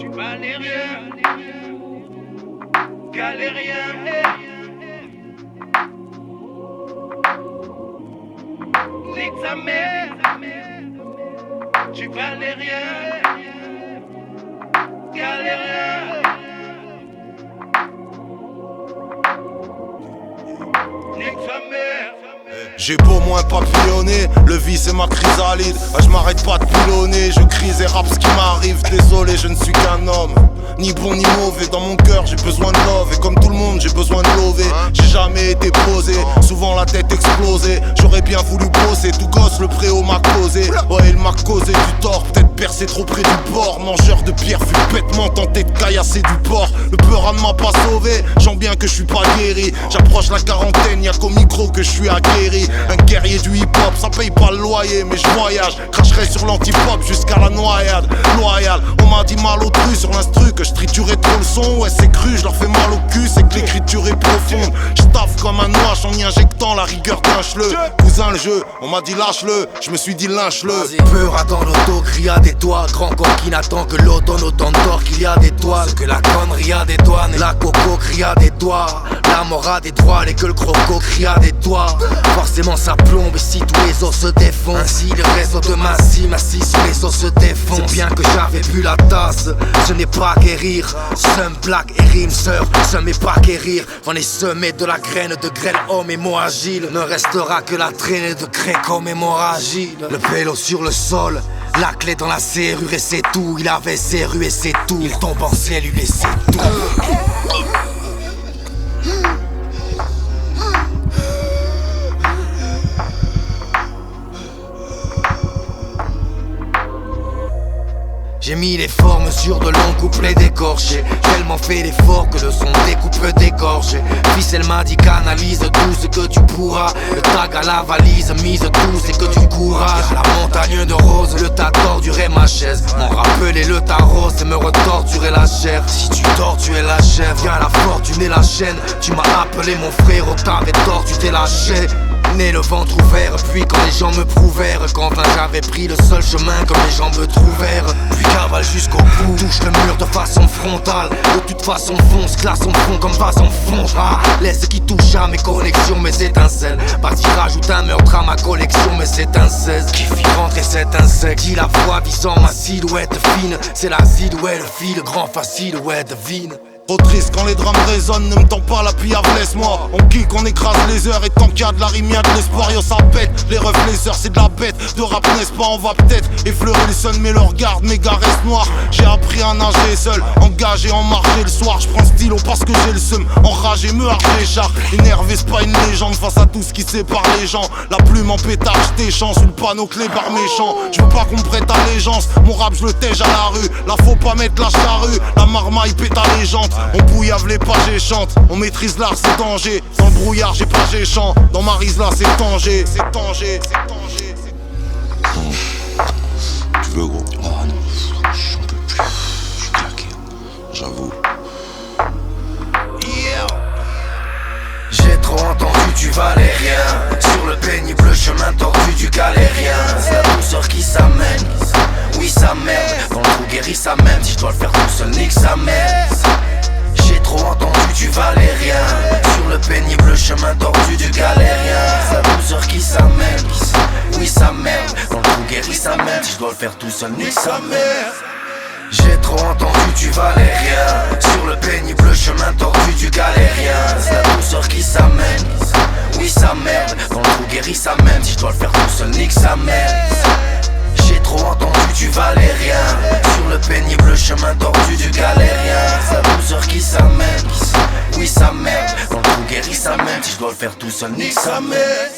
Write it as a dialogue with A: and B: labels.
A: Galérien, galérien, nique sa mère, tu galérien, galérien, nique sa mère.
B: J'ai beau moins papillonner, le vice est ma chrysalide. Je m'arrête pas de pilonner, je crie et rappe ce qui m'arrive. Désolé, je ne suis qu'un homme, ni bon ni mauvais. Dans mon cœur j'ai besoin de love, et comme tout le monde j'ai besoin de lover. J'ai jamais été posé, souvent la tête explosée. J'aurais bien voulu bosser, tout gosse le préau m'a causé. Ouais, il m'a causé du tort, peut-être percé trop près du port. Mangeur de pierre fut bêtement tenté de caillasser du port. Le peur ne m'a pas sauvé, j'en bien que je suis pas guéri. J'approche la quarantaine, y'a qu'au micro que je suis aguerri. Un guerrier du hip-hop, ça paye pas le loyer, mais je voyage. Cracherai sur l'anti-pop jusqu'à la noyade. Loyal, on m'a dit mal au tru sur l'instru, que je triturais trop le son. Ouais, c'est cru, je leur fais mal au cul, c'est que l'écriture est profonde. Je taffe comme un noix en y injectant la rigueur d'un chleu. Cousin, le jeu, on m'a dit lâche-le, je me suis dit lynche-le.
C: Peur attend l'auto, crie à des toits. Grand corps qui n'attend que l'eau donne autant de tort qu'il y a d'étoiles. Que la connerie a des douanes, et la coco crie à des doigts. La mort a des droits, et que le croco crie à des toits. Forcément ça plombe si tous les os se défont. Ainsi le réseau de ma cime assis sur les os se défont. C'est bien que j'avais bu la tasse, ce n'est pas guérir. Seum, black et rime, sœur, ce n'est pas guérir. J'en ai semé de la graine de grêle, homme et mot agile. Ne restera que la traînée de craie comme hémorragie. Le pélo sur le sol, la clé dans la serrure et c'est tout. Il avait serrure et c'est tout. Il tombe en cellule et c'est tout. J'ai mis les formes sur de longs couplets décorchés. Tellement fait l'effort que le son découpe dégorgé. Ficelle m'a dit canalise tout ce que tu pourras. Le tag à la valise, mise tout c'est que tu courage. La montagne de roses, le tas tordurait ma chaise. M'en rappelait le tarot, c'est me retorturer la chair. Si tu dors, tu es la chèvre. Viens la fortune et la chaîne. Tu m'as appelé mon frère, au t'avais tort, tu t'es lâché. Né le ventre ouvert, puis quand les gens me prouvèrent qu'enfin j'avais pris le seul chemin que mes jambes trouvèrent. Puis cavale jusqu'au bout, touche le mur de façon frontale. De toute façon fonce, classe son front comme vase en fond. Laisse qui touche à mes connexions, mes étincelles. Vas-y rajoute un meurtre à ma collection, mais c'est un 16 qui fit rentrer cet insecte. Qui la voix visant ma silhouette fine. C'est la silhouette file, grand facile, ouais devine.
B: Trop triste quand les drames résonnent, ne me tends pas la piave, laisse-moi. On kick, on écrase les heures et tant qu'il y a de la rime, y'a de l'espoir, yo ça pète. Les refs, les heures, c'est de la bête. De rap, n'est-ce pas, on va peut-être effleurer les seuls, mais le regard, méga reste noir. J'ai appris à nager seul, engagé en marché le soir. Je prends le stylo parce que j'ai le seum, enragé, me harge l'écharpe. Énervé, c'est pas une légende face à tout ce qui sépare les gens. La plume en pétard, j't'échange sous le panneau clé par méchant. Je veux pas qu'on me prête allégeance, mon rap je le tège à la rue. Là faut pas mettre la charrue, la marmaille pète allégeante. On bouillave les pages et chante, on maîtrise l'art, c'est danger. Dans le brouillard, j'ai pas j'ai chant. Dans ma rise là, c'est danger, c'est danger, c'est danger.
D: Tu veux gros? Oh non, j'en peux plus. Je suis claqué, j'avoue.
C: J'ai trop entendu du valérien sur le pénible chemin tordu du galérien. C'est la douceur qui s'amène, oui ça merde. Dans le trou guérit ça même, si je dois le faire tout seul, nique sa mère. J'ai trop entendu du valérien sur le pénible chemin tordu du galérien. C'est la douceur qui s'amène, oui ça merde. Dans le trou guérit ça même, si je dois le faire tout seul, nique sa mère. J'ai trop entendu du valérien sur le pénible chemin tordu du galérien. C'est la douceur qui s'amène, oui sa merde. Dans le trou guérit ça même, si je dois le faire tout seul, nique sa mère. J'ai trop entendu du valérien sur le pénible chemin tordu du galérien. C'est la douceur qui s'amène, oui sa merde. Dans le trou guérit ça même, si je dois le faire tout seul, nique sa mère.